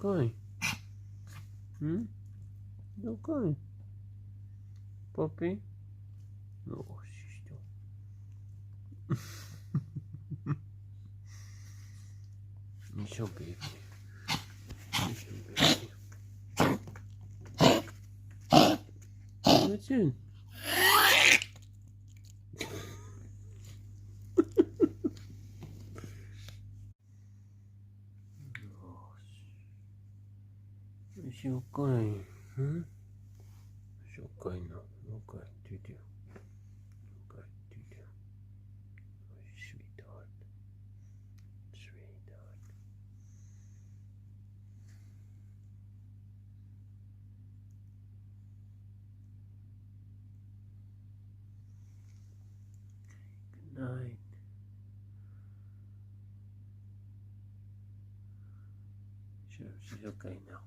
okay? Hmm? You okay? Puppy? No, she's still. It's your baby. It's your baby. What's in? Is she okay? Hmm? It's okay now. Okay, Tutu. Okay, Tutu. Oh, sweetheart. Sweetheart. Good night. Sure, she's okay now.